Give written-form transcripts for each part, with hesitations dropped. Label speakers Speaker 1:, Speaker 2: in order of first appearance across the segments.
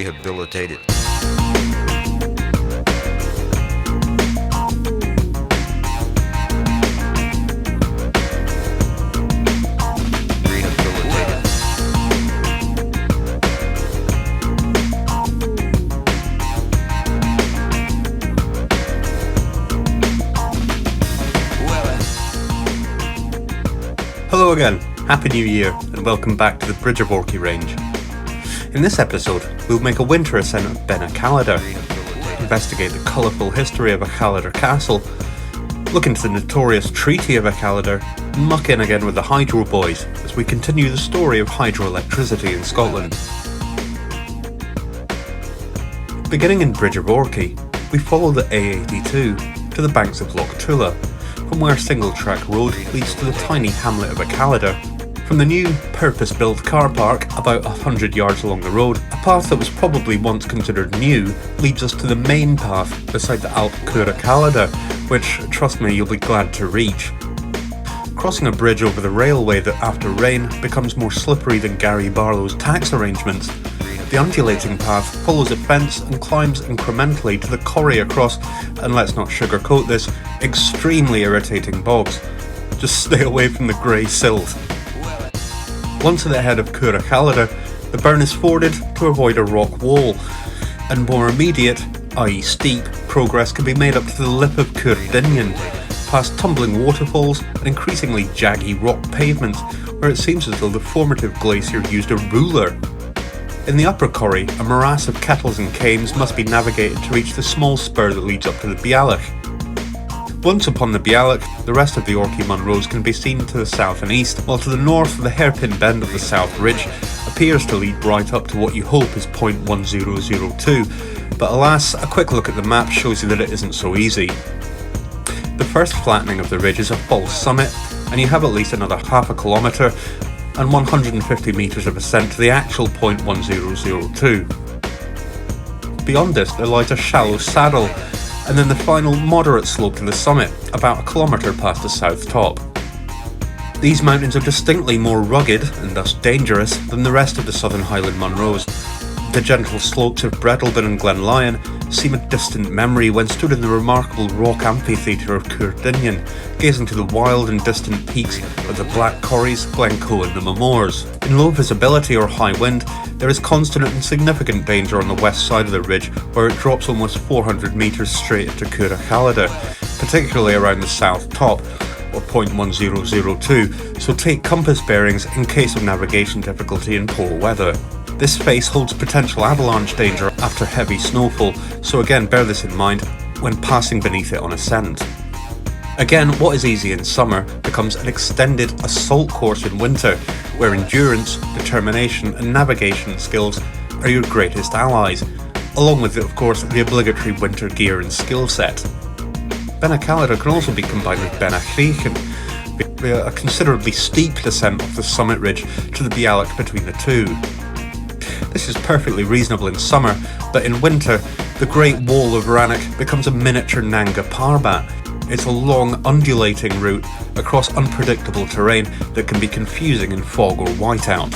Speaker 1: Rehabilitated.
Speaker 2: Hello again, Happy New Year, and welcome back to the Bridge of Orchy range. In this episode, we'll make a winter ascent of Ben Acalladar, investigate the colourful history of Acalladar Castle, look into the notorious Treaty of Acalladar, and muck in again with the Hydro Boys as we continue the story of hydroelectricity in Scotland. Beginning in Bridge of Orchy, we follow the A82 to the banks of Loch Tulla, from where a single-track road leads to the tiny hamlet of Acalladar. From the new, purpose-built car park, about 100 yards along the road, a path that was probably once considered new leads us to the main path beside the Alp Cúr Acalladar, which, trust me, you'll be glad to reach. Crossing a bridge over the railway that, after rain, becomes more slippery than Gary Barlow's tax arrangements, the undulating path follows a fence and climbs incrementally to the corrie across, and let's not sugarcoat this, extremely irritating bogs. Just stay away from the grey silt. Once at the head of Cúr Acalladar, the burn is forded to avoid a rock wall, and more immediate, i.e. steep, progress can be made up to the lip of Cúr Dinian, past tumbling waterfalls and increasingly jaggy rock pavements, where it seems as though the formative glacier used a ruler. In the upper corrie, a morass of kettles and cames must be navigated to reach the small spur that leads up to the Bealach. Once upon the Bealach, the rest of the Orchy Munros can be seen to the south and east, while to the north the hairpin bend of the South Ridge appears to lead right up to what you hope is point 1002, but alas, a quick look at the map shows you that it isn't so easy. The first flattening of the ridge is a false summit, and you have at least another half a kilometre and 150 metres of ascent to the actual point 1002. Beyond this there lies a shallow saddle, and then the final moderate slope to the summit, about a kilometre past the south top. These mountains are distinctly more rugged, and thus dangerous, than the rest of the southern Highland Munros. The gentle slopes of Breadalbane and Glenlyon seem a distant memory when stood in the remarkable rock amphitheatre of Cúr Dinian, gazing to the wild and distant peaks of the Black Corries, Glencoe and the Mamors. In low visibility or high wind, there is constant and significant danger on the west side of the ridge, where it drops almost 400 metres straight into Cúr Acalladar, particularly around the south top, or point 1002, so take compass bearings in case of navigation difficulty in poor weather. This face holds potential avalanche danger after heavy snowfall, so again bear this in mind when passing beneath it on ascent. Again, what is easy in summer becomes an extended assault course in winter, where endurance, determination and navigation skills are your greatest allies, along with, of course, the obligatory winter gear and skill set. Ben Acalladar can also be combined with Ben Achrichen, a considerably steep descent off the summit ridge to the Bealach between the two. This is perfectly reasonable in summer, but in winter, the Great Wall of Rannoch becomes a miniature Nanga Parbat. It's a long, undulating route across unpredictable terrain that can be confusing in fog or whiteout.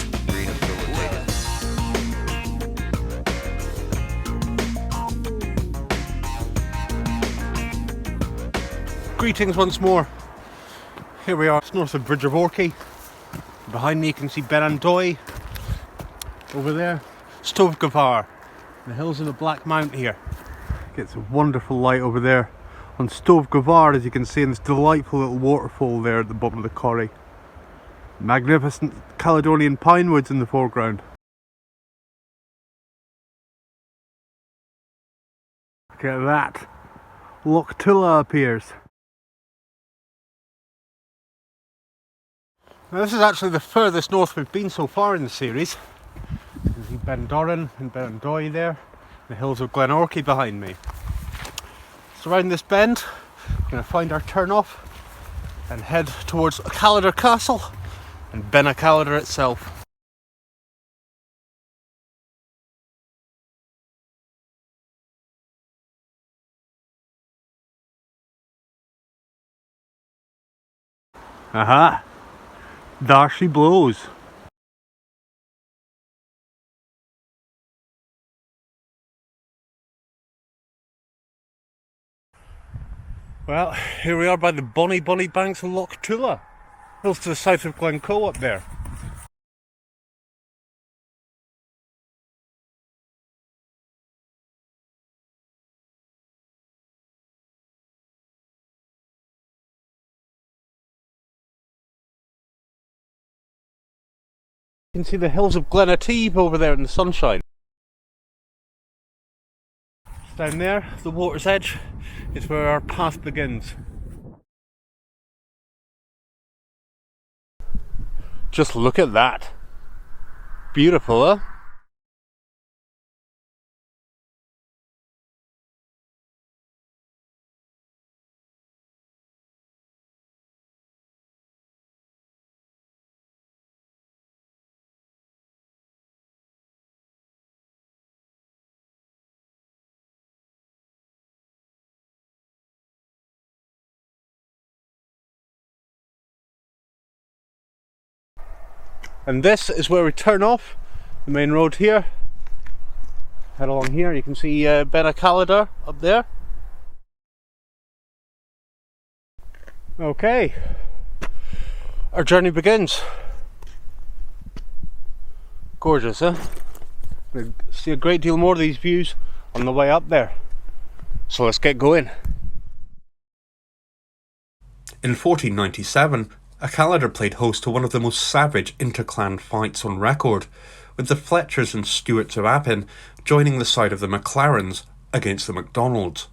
Speaker 2: Greetings once more. Here we are, it's north of Bridge of Orchy. Behind me you can see Benandoy. Over there, Stovgavar, the hills of the Black Mount here. Gets a wonderful light over there on Stovgavar, as you can see, in this delightful little waterfall there at the bottom of the corrie. Magnificent Caledonian pine woods in the foreground. Look at that. Loch Tulla appears. Now this is actually the furthest north we've been so far in the series. You can see Ben Doran and Benandoy there, the hills of Glen Orchy behind me. So around this bend, we're going to find our turn off and head towards Acalladar Castle and Ben Acalladar itself. Aha! There she blows. Well, here we are by the bonny banks of Loch Tula, hills to the south of Glencoe up there. You can see the hills of Glenatib over there in the sunshine. Down there, the water's edge, is where our path begins. Just look at that. Beautiful, huh? And this is where we turn off the main road here. Head along here, you can see Benacalidar up there. Okay, our journey begins. Gorgeous, huh? We'll see a great deal more of these views on the way up there. So let's get going. In 1497, Acalidar played host to one of the most savage inter-clan fights on record, with the Fletchers and Stuarts of Appin joining the side of the MacLarens against the MacDonalds.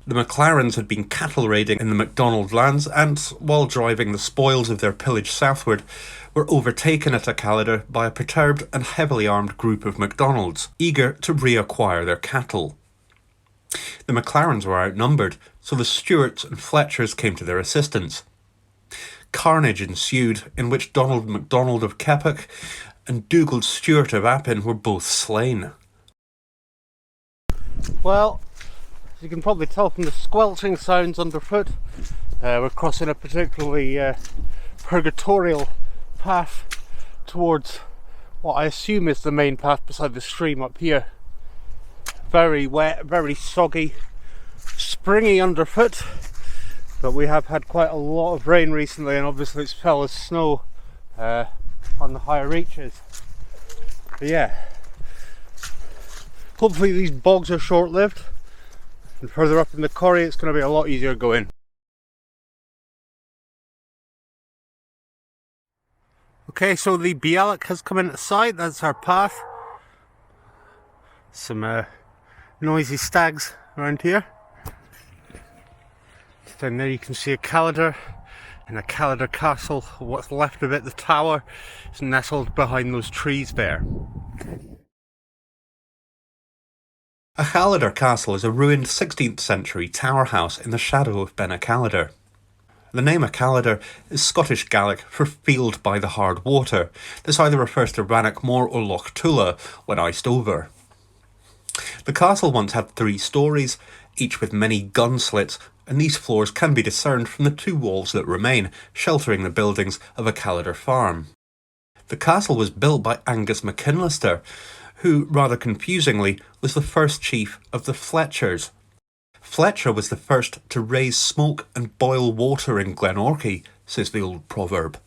Speaker 2: The MacLarens had been cattle raiding in the MacDonald lands and, while driving the spoils of their pillage southward, were overtaken at Acalidar by a perturbed and heavily armed group of MacDonalds, eager to reacquire their cattle. The MacLarens were outnumbered, so the Stuarts and Fletchers came to their assistance. Carnage ensued, in which Donald MacDonald of Keppoch and Dugald Stewart of Appin were both slain. Well, as you can probably tell from the squelching sounds underfoot, we're crossing a particularly purgatorial path towards what I assume is the main path beside the stream up here. Very wet, very soggy, springy underfoot. But we have had quite a lot of rain recently, and obviously it's fell as snow on the higher reaches. But yeah, hopefully these bogs are short-lived, and further up in the corrie it's going to be a lot easier going. Okay, so the Bialik has come into sight. That's our path. Some noisy stags around here. Down there you can see Acalidar and Acalidar Castle. What's left of it, the tower, is nestled behind those trees there. Acalidar Castle is a ruined 16th century tower house in the shadow of Benacalidar. The name Acalidar is Scottish Gaelic for field by the hard water. This either refers to Rannochmore or Loch Tula when iced over. The castle once had 3 stories, each with many gun slits, and these floors can be discerned from the 2 walls that remain, sheltering the buildings of Acalidar Farm. The castle was built by Angus MacKinlister, who, rather confusingly, was the first chief of the Fletchers. Fletcher was the first to raise smoke and boil water in Glenorchy, says the old proverb.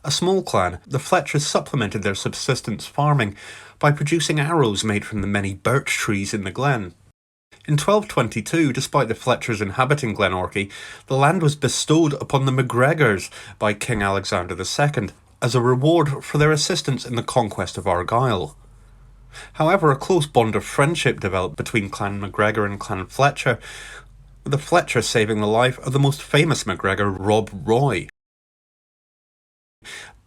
Speaker 2: A small clan, the Fletchers supplemented their subsistence farming by producing arrows made from the many birch trees in the glen. In 1222, despite the Fletchers inhabiting Glenorchy, the land was bestowed upon the MacGregors by King Alexander II as a reward for their assistance in the conquest of Argyll. However, a close bond of friendship developed between Clan MacGregor and Clan Fletcher, with the Fletcher saving the life of the most famous MacGregor, Rob Roy.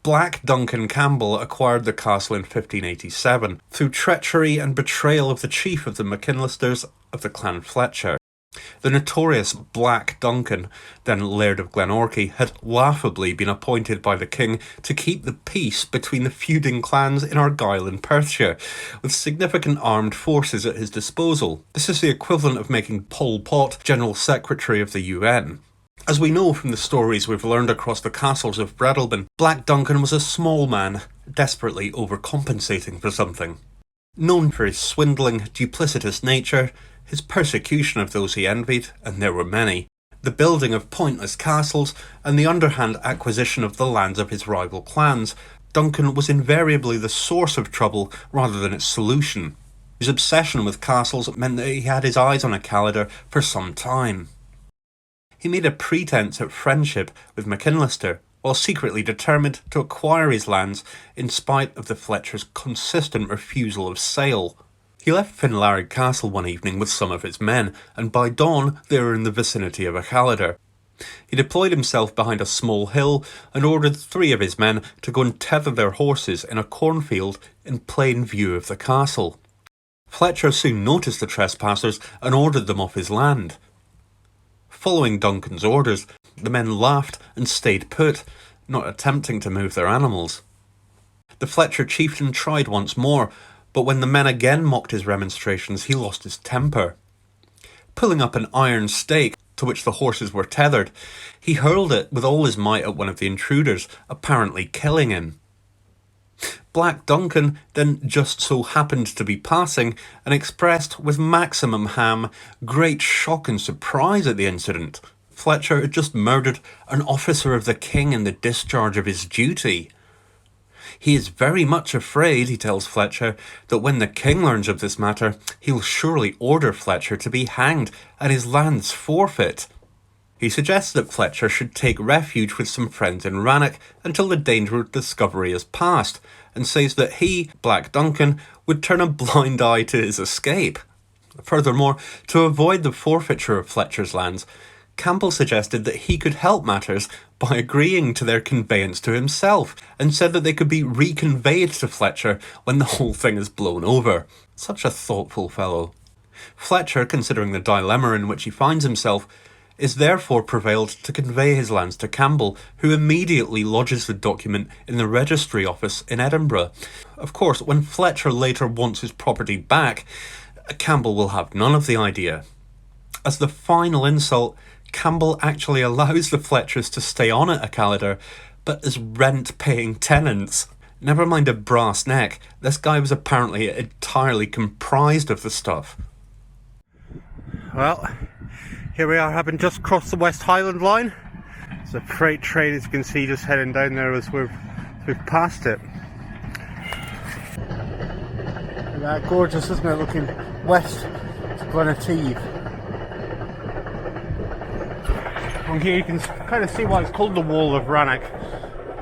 Speaker 2: Black Duncan Campbell acquired the castle in 1587 through treachery and betrayal of the chief of the MacKinlisters of the Clan Fletcher. The notorious Black Duncan, then Laird of Glenorchy, had laughably been appointed by the king to keep the peace between the feuding clans in Argyll and Perthshire, with significant armed forces at his disposal. This is the equivalent of making Pol Pot General Secretary of the UN. As we know from the stories we've learned across the castles of Breadalbane, Black Duncan was a small man, desperately overcompensating for something. Known for his swindling, duplicitous nature, his persecution of those he envied, and there were many, the building of pointless castles, and the underhand acquisition of the lands of his rival clans, Duncan was invariably the source of trouble rather than its solution. His obsession with castles meant that he had his eyes on a Callidor for some time. He made a pretense of friendship with McKinlister, while secretly determined to acquire his lands in spite of the Fletchers' consistent refusal of sale. He left Finlarrig Castle one evening with some of his men, and by dawn they were in the vicinity of a Callidor. He deployed himself behind a small hill and ordered 3 of his men to go and tether their horses in a cornfield in plain view of the castle. Fletcher soon noticed the trespassers and ordered them off his land. Following Duncan's orders, the men laughed and stayed put, not attempting to move their animals. The Fletcher chieftain tried once more, but when the men again mocked his remonstrations, he lost his temper. Pulling up an iron stake, to which the horses were tethered, he hurled it with all his might at one of the intruders, apparently killing him. Black Duncan then just so happened to be passing, and expressed with maximum ham great shock and surprise at the incident. Fletcher had just murdered an officer of the king in the discharge of his duty. He is very much afraid, he tells Fletcher, that when the king learns of this matter, he'll surely order Fletcher to be hanged and his lands forfeit. He suggests that Fletcher should take refuge with some friends in Rannoch until the danger of discovery is past, and says that he, Black Duncan, would turn a blind eye to his escape. Furthermore, to avoid the forfeiture of Fletcher's lands, Campbell suggested that he could help matters by agreeing to their conveyance to himself, and said that they could be reconveyed to Fletcher when the whole thing is blown over. Such a thoughtful fellow. Fletcher, considering the dilemma in which he finds himself, is therefore prevailed to convey his lands to Campbell, who immediately lodges the document in the registry office in Edinburgh. Of course, when Fletcher later wants his property back, Campbell will have none of the idea. As the final insult, Campbell actually allows the Fletchers to stay on at Callidor, but as rent-paying tenants. Never mind a brass neck, this guy was apparently entirely comprised of the stuff. Well, here we are, having just crossed the West Highland line. There's a freight train, as you can see, just heading down there as we've passed it. Gorgeous, isn't it, looking west to Glenateeve. From here you can kind of see why it's called the Wall of Rannoch,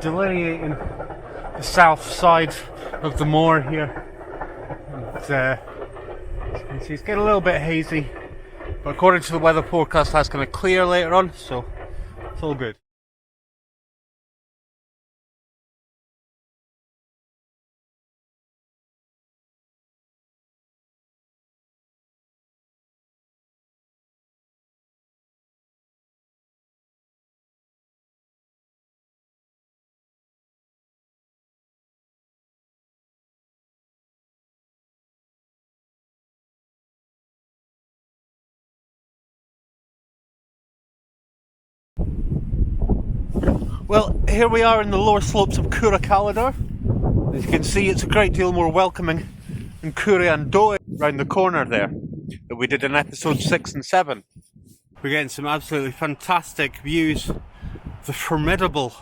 Speaker 2: delineating the south side of the moor here. And, as you can see, it's getting a little bit hazy, but according to the weather forecast, that's going to clear later on, so it's all good. Well, here we are in the lower slopes of Cúra Callidor. As you can see, it's a great deal more welcoming than Cúra an Dóigh round the corner there, that we did in episode 6 and 7. We're getting some absolutely fantastic views of the formidable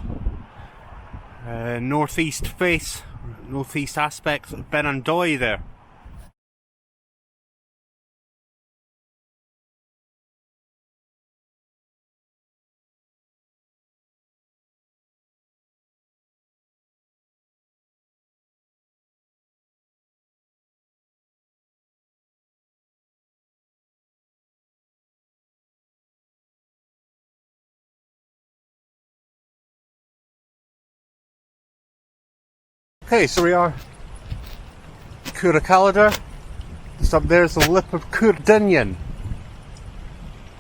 Speaker 2: northeast face, northeast aspect of Ben an Dóigh there. Okay, so we are Cúra Callidor. Just up there is the lip of Cúrdinnin,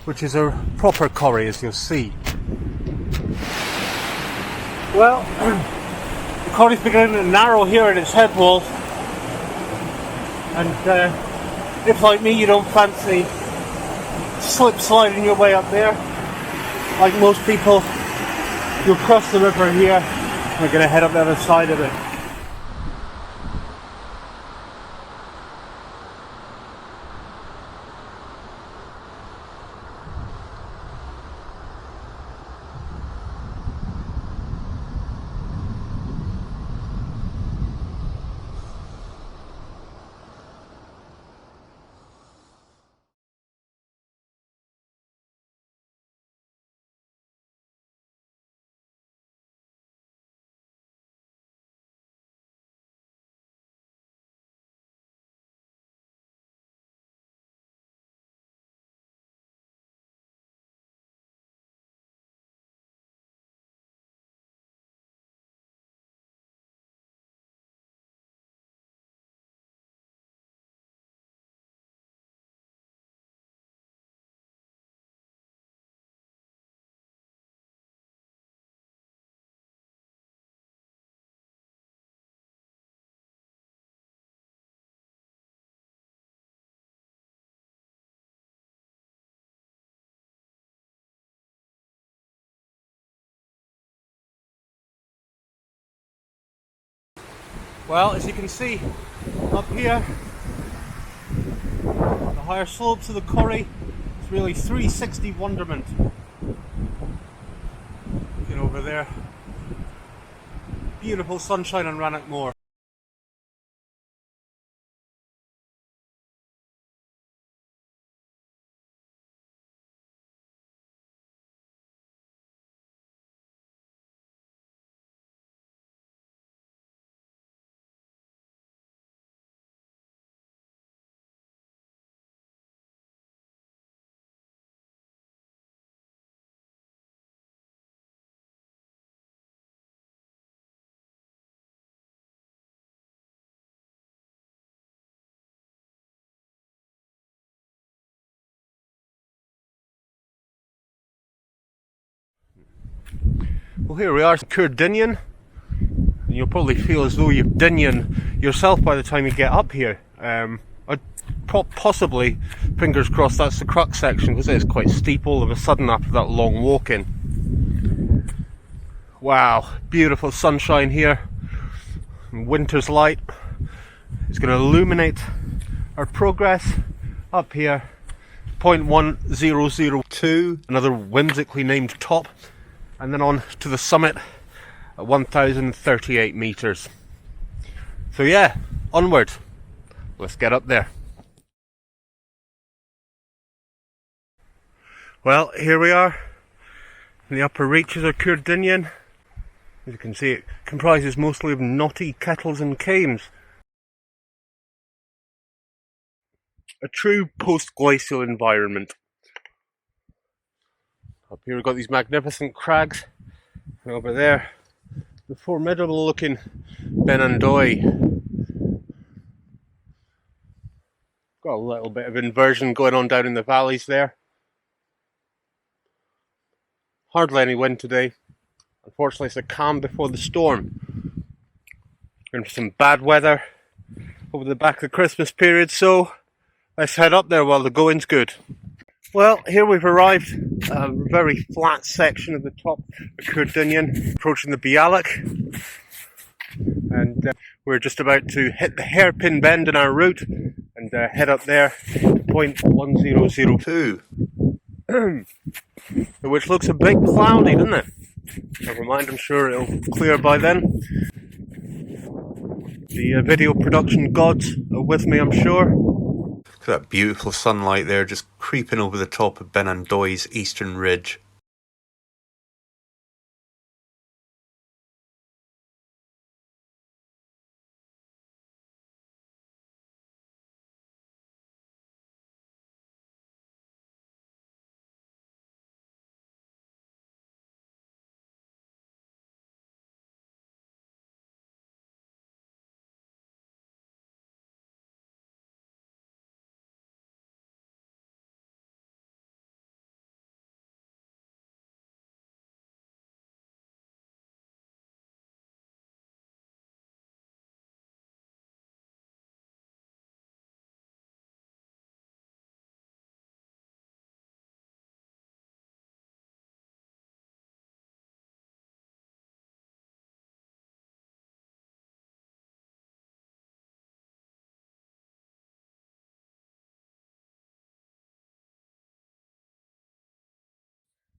Speaker 2: which is a proper corrie, as you'll see. Well, the corrie's beginning to narrow here at its head wall, and if, like me, you don't fancy slip sliding your way up there, like most people, you'll cross the river here. We're going to head up the other side of it. Well, as you can see up here, the higher slopes of the Corrie, it's really 360 wonderment. Looking over there, beautiful sunshine on Rannoch Moor. Well, here we are, Caerdinian. You'll probably feel as though you've Dinian yourself by the time you get up here. Possibly, fingers crossed, that's the crux section, because it's quite steep all of a sudden after that long walk in. Wow, beautiful sunshine here. Winter's light is going to illuminate our progress up here. 0.1002, another whimsically named top, and then on to the summit at 1,038 meters. So yeah, onward. Let's get up there. Well, here we are in the upper reaches of Caerdinian. As you can see, it comprises mostly of knotty kettles and cames. A true post-glacial environment. Up here we've got these magnificent crags, and over there the formidable looking Benandoy. Got a little bit of inversion going on down in the valleys there. Hardly any wind today. Unfortunately, it's a calm before the storm. Going for some bad weather over the back of the Christmas period, so let's head up there while the going's good. Well, here we've arrived at a very flat section of the top of Caerdinian, approaching the Bialik, and we're just about to hit the hairpin bend in our route and head up there to 0.1002, which looks a bit cloudy, doesn't it? Never mind, I'm sure it'll clear by then. The video production gods are with me, I'm sure. Look at that beautiful sunlight there, just creeping over the top of Benandoy's eastern ridge.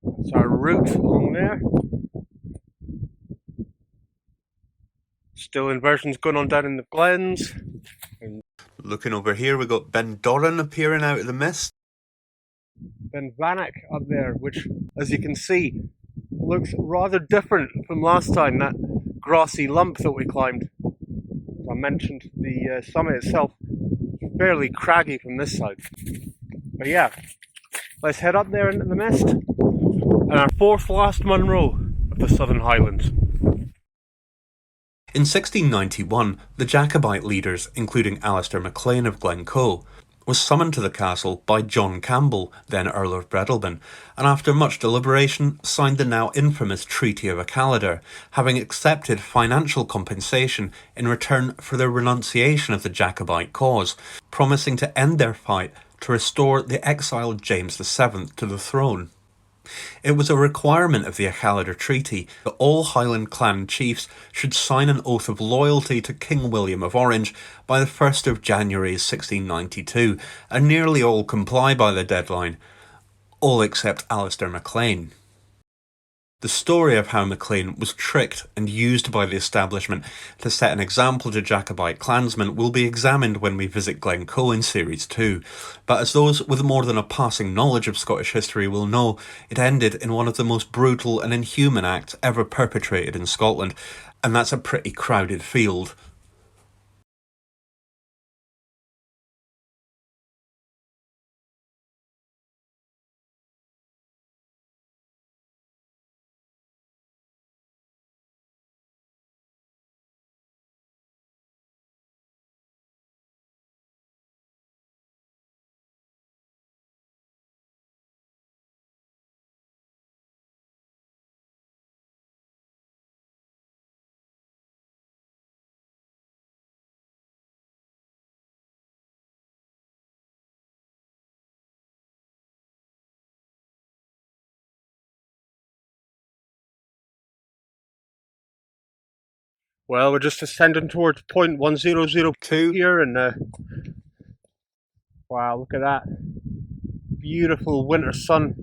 Speaker 2: That's our route along there. Still inversions going on down in the glens. And looking over here, we've got Ben Doran appearing out of the mist. Ben Vannock up there, which, as you can see, looks rather different from last time, that grassy lump that we climbed. As I mentioned, the summit itself is fairly craggy from this side. But yeah, let's head up there into the mist. And our fourth last Munro of the Southern Highlands. In 1691, the Jacobite leaders, including Alistair MacLean of Glencoe, was summoned to the castle by John Campbell, then Earl of Breadalbane, and after much deliberation signed the now infamous Treaty of Accalidar, having accepted financial compensation in return for their renunciation of the Jacobite cause, promising to end their fight to restore the exiled James VII to the throne. It was a requirement of the Achallidar Treaty that all Highland clan chiefs should sign an oath of loyalty to King William of Orange by the 1st of January 1692, and nearly all comply by the deadline, all except Alistair MacLean. The story of how MacLean was tricked and used by the establishment to set an example to Jacobite clansmen will be examined when we visit Glencoe in Series 2, but as those with more than a passing knowledge of Scottish history will know, it ended in one of the most brutal and inhuman acts ever perpetrated in Scotland, and that's a pretty crowded field.
Speaker 1: Well, we're just ascending towards point 1002 here, and wow, look at that. Beautiful winter sun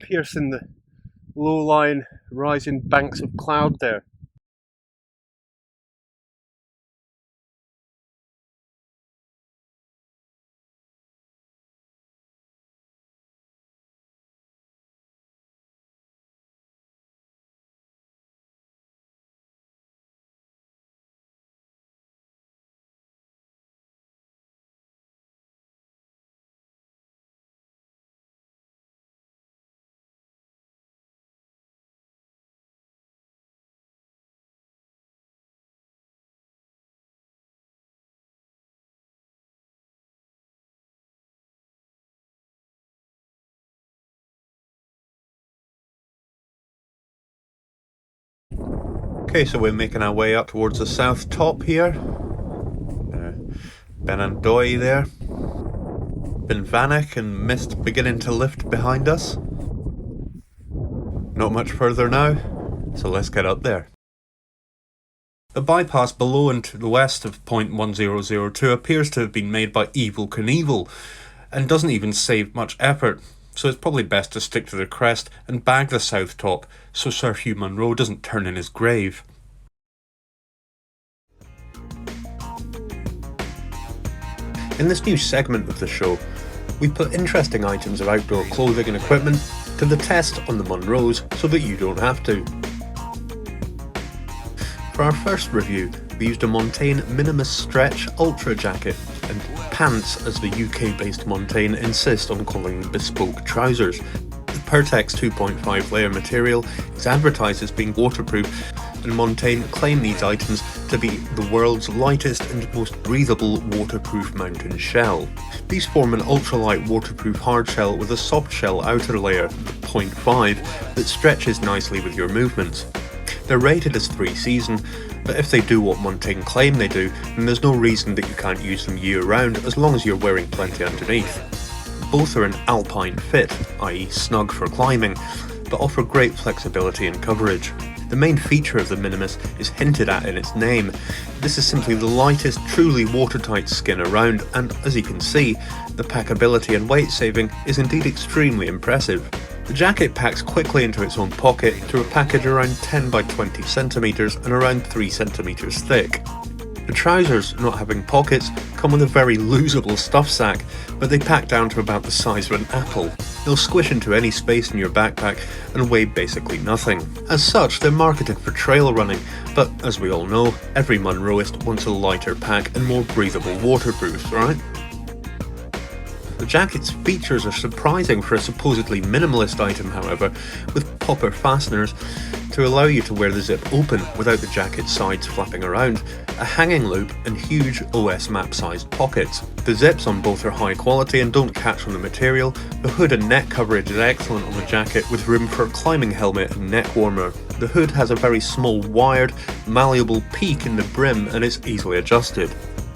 Speaker 1: piercing the low-lying, rising banks of cloud there.
Speaker 2: Okay, so we're making our way up towards the south top here. Benandoy there. Benvanich and mist beginning to lift behind us. Not much further now, so let's get up there. The bypass below and to the west of point 1002 appears to have been made by Evel Knievel, and doesn't even save much effort, so it's probably best to stick to the crest and bag the south top so Sir Hugh Munro doesn't turn in his grave. In this new segment of the show, we put interesting items of outdoor clothing and equipment to the test on the Munros so that you don't have to. For our first review, we used a Montane Minimus Stretch Ultra Jacket and pants, as the UK-based Montane insist on calling them bespoke trousers. The Pertex 2.5 layer material is advertised as being waterproof, and Montane claim these items to be the world's lightest and most breathable waterproof mountain shell. These form an ultralight waterproof hardshell with a softshell outer layer, the 0.5, that stretches nicely with your movements. They're rated as 3-season, but if they do what Montane claim they do, then there's no reason that you can't use them year-round as long as you're wearing plenty underneath. Both are an alpine fit, i.e. snug for climbing, but offer great flexibility and coverage. The main feature of the Minimus is hinted at in its name. This is simply the lightest, truly watertight skin around, and as you can see, the packability and weight saving is indeed extremely impressive. The jacket packs quickly into its own pocket to a package around 10 by 20 centimeters and around 3 centimeters thick. The trousers, not having pockets, come with a very losable stuff sack, but they pack down to about the size of an apple. They'll squish into any space in your backpack and weigh basically nothing. As such, they're marketed for trail running, but as we all know, every Munroist wants a lighter pack and more breathable waterproofs, right? The jacket's features are surprising for a supposedly minimalist item, however, with popper fasteners to allow you to wear the zip open without the jacket sides flapping around, a hanging loop and huge OS map sized pockets. The zips on both are high quality and don't catch on the material. The hood and neck coverage is excellent on the jacket, with room for a climbing helmet and neck warmer. The hood has a very small wired, malleable peak in the brim and is easily adjusted.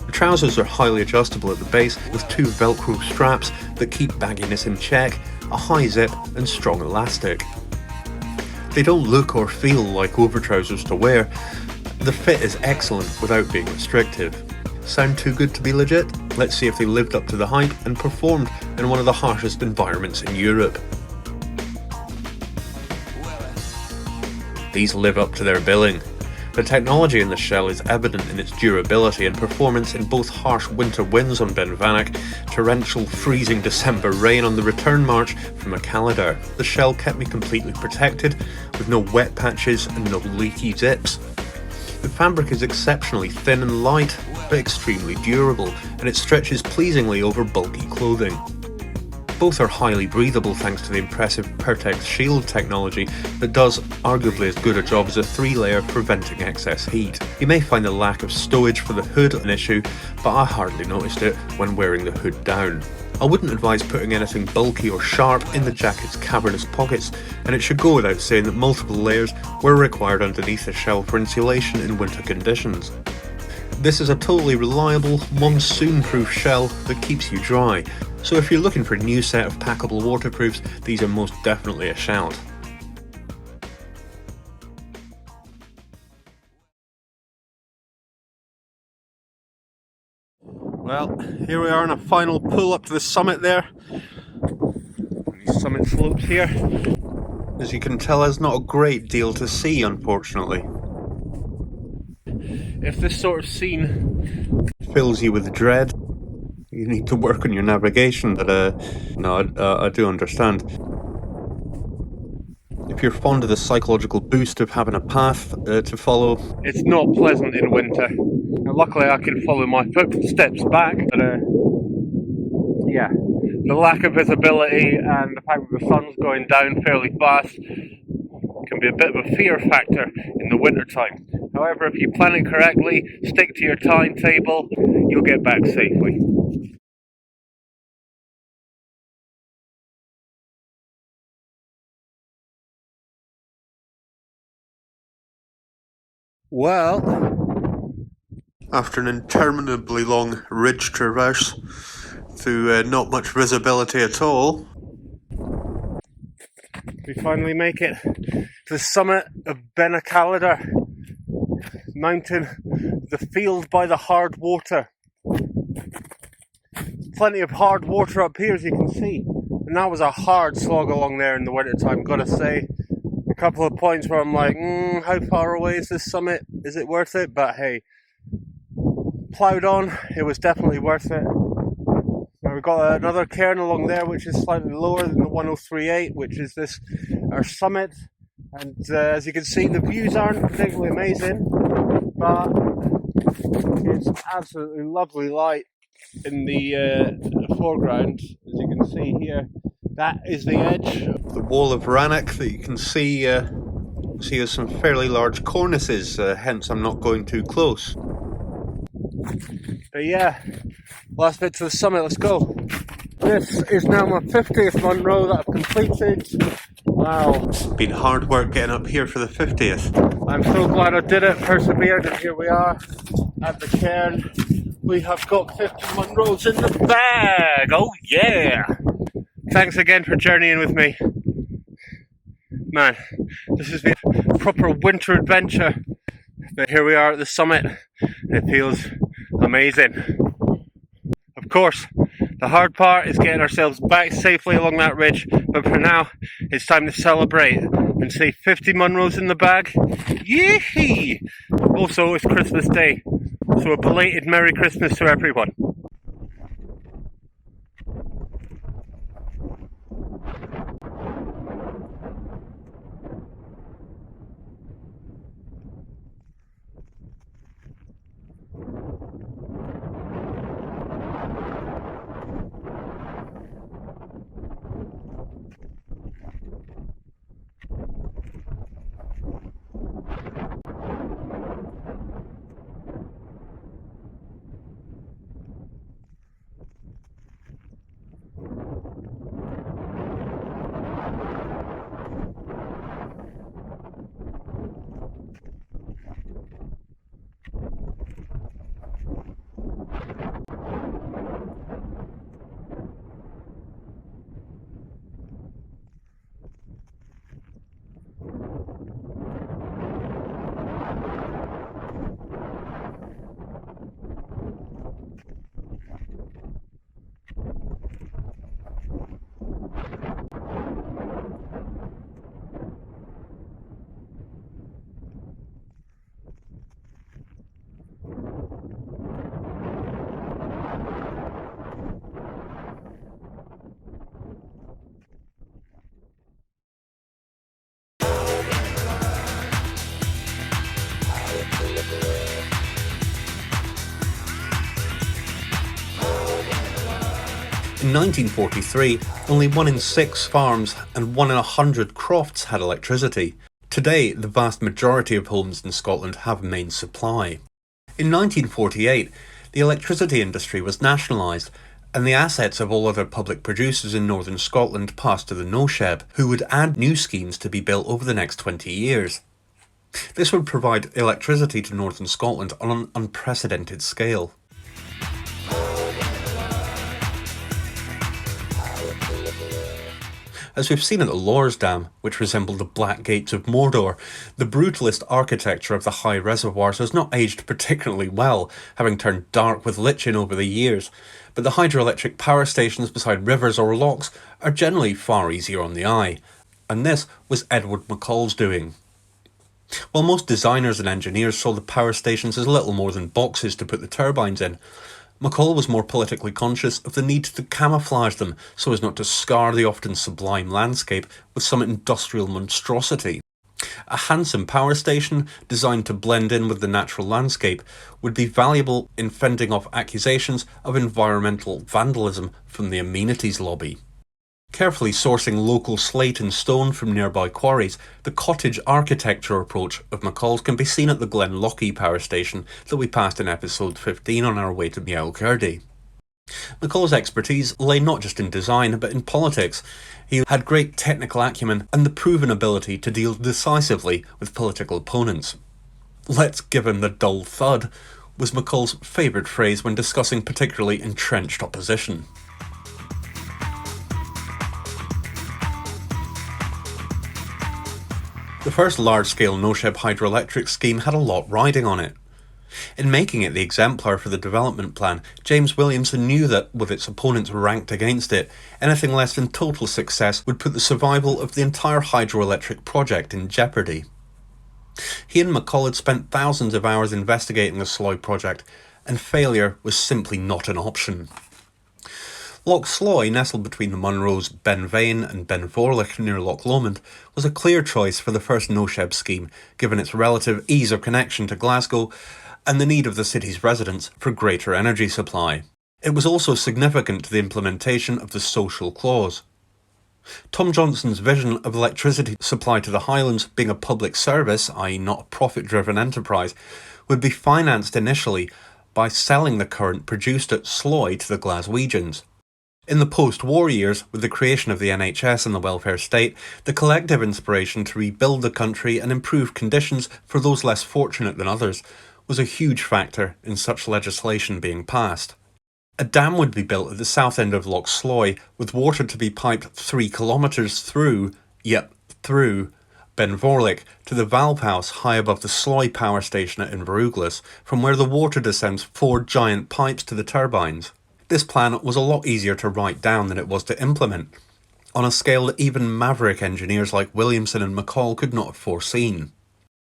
Speaker 2: The trousers are highly adjustable at the base with 2 velcro straps that keep bagginess in check, a high zip and strong elastic. They don't look or feel like overtrousers to wear. The fit is excellent without being restrictive. Sound too good to be legit? Let's see if they lived up to the hype and performed in one of the harshest environments in Europe. These live up to their billing. The technology in the shell is evident in its durability and performance in both harsh winter winds on Ben Vanach, torrential freezing December rain on the return march from Akallidar. The shell kept me completely protected, with no wet patches and no leaky zips. The fabric is exceptionally thin and light, but extremely durable, and it stretches pleasingly over bulky clothing. Both are highly breathable thanks to the impressive Pertex Shield technology that does arguably as good a job as a 3-layer preventing excess heat. You may find the lack of stowage for the hood an issue, but I hardly noticed it when wearing the hood down. I wouldn't advise putting anything bulky or sharp in the jacket's cavernous pockets, and it should go without saying that multiple layers were required underneath the shell for insulation in winter conditions. This is a totally reliable, monsoon-proof shell that keeps you dry, so if you're looking for a new set of packable waterproofs, these are most definitely a shout.
Speaker 1: Well, here we are on a final pull up to the summit there. These summit slopes here.
Speaker 2: As you can tell, there's not a great deal to see, unfortunately.
Speaker 1: If this sort of scene
Speaker 2: fills you with dread, you need to work on your navigation, but I do understand. If you're fond of the psychological boost of having a path to follow,
Speaker 1: it's not pleasant in winter. Now, luckily I can follow my footsteps back, but yeah, the lack of visibility and the fact that the sun's going down fairly fast can be a bit of a fear factor in the winter time. However, if you plan it correctly, stick to your timetable, you'll get back safely. Well, after an interminably long ridge traverse through not much visibility at all, we finally make it to the summit of Ben Akallidar mountain, the field by the hard water. Plenty of hard water up here, as you can see, and that was a hard slog along there in the winter time, gotta say. A couple of points where I'm like, how far away is this summit? Is it worth it? But hey, ploughed on, it was definitely worth it. Now we've got another cairn along there which is slightly lower than the 1038, which is our summit, and as you can see, the views aren't particularly amazing, but it's absolutely lovely light in the foreground. As you can see here, that is the edge of
Speaker 2: the wall of Rannoch that you can see has some fairly large cornices, hence I'm not going too close.
Speaker 1: But yeah, last bit to the summit, let's go. This is now my 50th Munro that I've completed. Wow.
Speaker 2: It's been hard work getting up here for the 50th.
Speaker 1: I'm so glad I did it, persevered, and here we are at the cairn. We have got 50 Munros in the bag! Oh yeah! Thanks again for journeying with me. Man, this has been a proper winter adventure. But here we are at the summit. It feels amazing. Of course, the hard part is getting ourselves back safely along that ridge, but for now, it's time to celebrate and say 50 Munros in the bag. Yee-hee! Also, it's Christmas Day, so a belated Merry Christmas to everyone.
Speaker 2: In 1943, only 1 in 6 farms and 1 in 100 crofts had electricity. Today, the vast majority of homes in Scotland have mains supply. In 1948, the electricity industry was nationalised, and the assets of all other public producers in northern Scotland passed to the NOSHEB, who would add new schemes to be built over the next 20 years. This would provide electricity to northern Scotland on an unprecedented scale. As we've seen at the Lors Dam, which resembled the Black Gates of Mordor, the brutalist architecture of the high reservoirs has not aged particularly well, having turned dark with lichen over the years, but the hydroelectric power stations beside rivers or lochs are generally far easier on the eye, and this was Edward McCall's doing. While most designers and engineers saw the power stations as little more than boxes to put the turbines in, McCall was more politically conscious of the need to camouflage them so as not to scar the often sublime landscape with some industrial monstrosity. A handsome power station, designed to blend in with the natural landscape, would be valuable in fending off accusations of environmental vandalism from the amenities lobby. Carefully sourcing local slate and stone from nearby quarries, the cottage architecture approach of McCall's can be seen at the Glenlockie power station that we passed in episode 15 on our way to Meowcurdy. McCall's expertise lay not just in design but in politics. He had great technical acumen and the proven ability to deal decisively with political opponents. "Let's give him the dull thud" was McCall's favourite phrase when discussing particularly entrenched opposition. The first large-scale NOSHEB hydroelectric scheme had a lot riding on it. In making it the exemplar for the development plan, James Williamson knew that, with its opponents ranked against it, anything less than total success would put the survival of the entire hydroelectric project in jeopardy. He and McCall had spent thousands of hours investigating the Sloy project, and failure was simply not an option. Loch Sloy, nestled between the Munros, Benvein and Benvorlich near Loch Lomond, was a clear choice for the first NOSHEB scheme, given its relative ease of connection to Glasgow and the need of the city's residents for greater energy supply. It was also significant to the implementation of the social clause. Tom Johnson's vision of electricity supply to the Highlands being a public service, i.e. not a profit-driven enterprise, would be financed initially by selling the current produced at Sloy to the Glaswegians. In the post-war years, with the creation of the NHS and the welfare state, the collective inspiration to rebuild the country and improve conditions for those less fortunate than others was a huge factor in such legislation being passed. A dam would be built at the south end of Loch Sloy, with water to be piped 3 kilometres through Benvorlich to the valve house high above the Sloy power station at Inverughlis, from where the water descends 4 giant pipes to the turbines. This plan was a lot easier to write down than it was to implement, on a scale that even maverick engineers like Williamson and McCall could not have foreseen.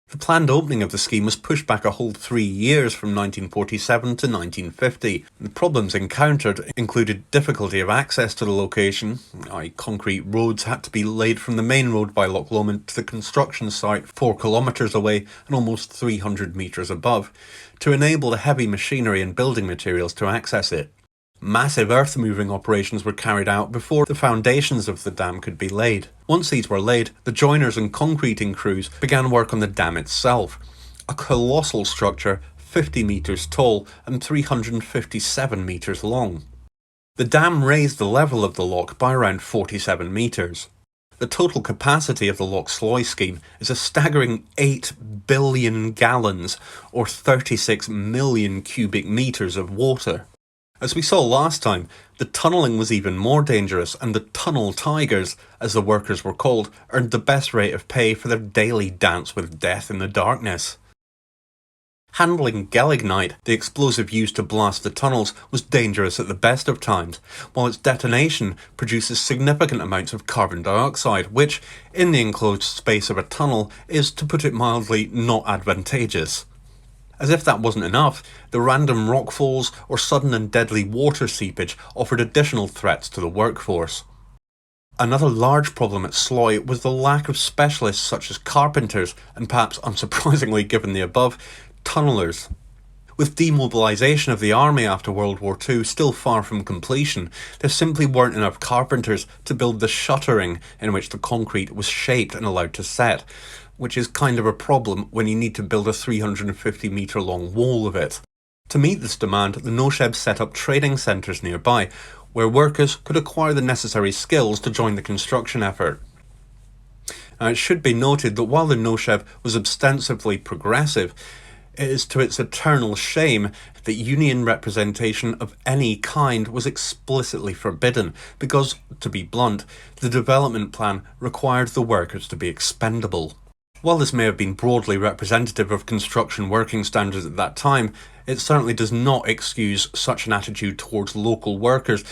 Speaker 2: The planned opening of the scheme was pushed back a whole 3 years from 1947 to 1950. The problems encountered included difficulty of access to the location, i.e. concrete roads had to be laid from the main road by Loch Lomond to the construction site 4 kilometres away and almost 300 metres above, to enable the heavy machinery and building materials to access it. Massive earth-moving operations were carried out before the foundations of the dam could be laid. Once these were laid, the joiners and concreting crews began work on the dam itself, a colossal structure 50 metres tall and 357 metres long. The dam raised the level of the loch by around 47 metres. The total capacity of the Loch Sloy scheme is a staggering 8 billion gallons, or 36 million cubic metres of water. As we saw last time, the tunnelling was even more dangerous, and the tunnel tigers, as the workers were called, earned the best rate of pay for their daily dance with death in the darkness. Handling gelignite, the explosive used to blast the tunnels, was dangerous at the best of times, while its detonation produces significant amounts of carbon dioxide, which, in the enclosed space of a tunnel, is, to put it mildly, not advantageous. As if that wasn't enough, the random rockfalls or sudden and deadly water seepage offered additional threats to the workforce. Another large problem at Sloy was the lack of specialists such as carpenters and, perhaps unsurprisingly given the above, tunnellers. With demobilisation of the army after World War II still far from completion, there simply weren't enough carpenters to build the shuttering in which the concrete was shaped and allowed to set, which is kind of a problem when you need to build a 350 metre long wall of it. To meet this demand, the Nosheb set up trading centres nearby, where workers could acquire the necessary skills to join the construction effort. Now, it should be noted that while the Nosheb was ostensibly progressive, it is to its eternal shame that union representation of any kind was explicitly forbidden because, to be blunt, the development plan required the workers to be expendable. While this may have been broadly representative of construction working standards at that time, it certainly does not excuse such an attitude towards local workers,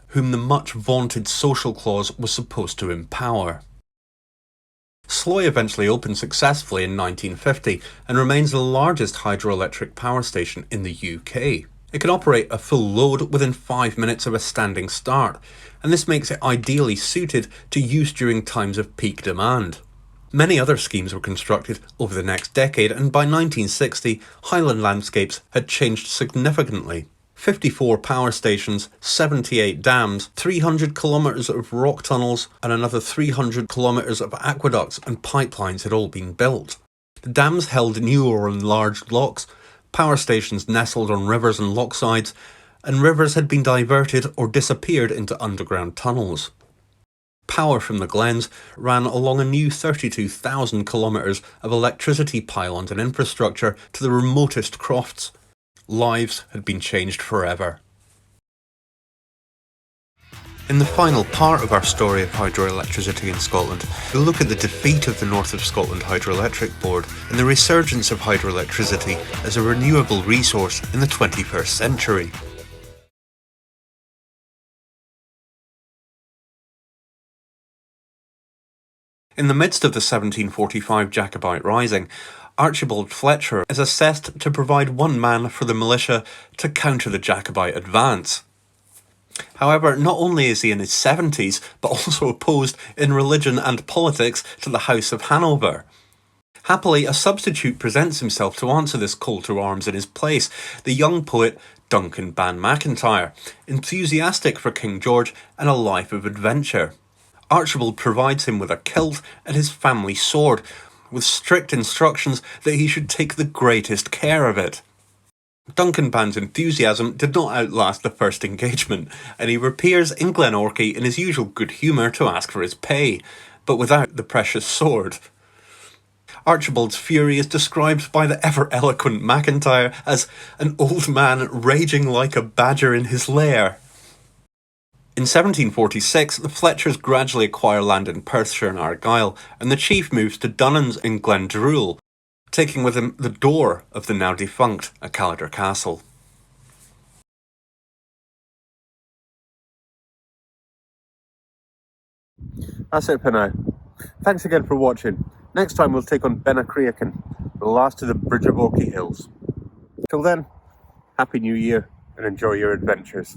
Speaker 2: whom the much vaunted social clause was supposed to empower. Sloy eventually opened successfully in 1950 and remains the largest hydroelectric power station in the UK. It can operate a full load within 5 minutes of a standing start, and this makes it ideally suited to use during times of peak demand. Many other schemes were constructed over the next decade, and by 1960, Highland landscapes had changed significantly. 54 power stations, 78 dams, 300 kilometres of rock tunnels, and another 300 kilometres of aqueducts and pipelines had all been built. The dams held new or enlarged locks, power stations nestled on rivers and locksides, and rivers had been diverted or disappeared into underground tunnels. Power from the Glens ran along a new 32,000 kilometres of electricity pylons and infrastructure to the remotest crofts. Lives had been changed forever. In the final part of our story of hydroelectricity in Scotland, we'll look at the defeat of the North of Scotland Hydroelectric Board and the resurgence of hydroelectricity as a renewable resource in the 21st century. In the midst of the 1745 Jacobite Rising, Archibald Fletcher is assessed to provide one man for the militia to counter the Jacobite advance. However, not only is he in his 70s, but also opposed in religion and politics to the House of Hanover. Happily, a substitute presents himself to answer this call to arms in his place, the young poet Duncan Ban MacIntyre, enthusiastic for King George and a life of adventure. Archibald provides him with a kilt and his family sword, with strict instructions that he should take the greatest care of it. Duncan Ban's enthusiasm did not outlast the first engagement, and he reappears in Glenorchy in his usual good humour to ask for his pay, but without the precious sword. Archibald's fury is described by the ever-eloquent MacIntyre as an old man raging like a badger in his lair. In 1746, the Fletchers gradually acquire land in Perthshire and Argyll, and the chief moves to Dunnans in Glendurul, taking with him the door of the now defunct Accalder Castle.
Speaker 1: That's it for now. Thanks again for watching. Next time we'll take on Benacreacon, the last of the Bridge of Orkney Hills. Till then, Happy New Year and enjoy your adventures.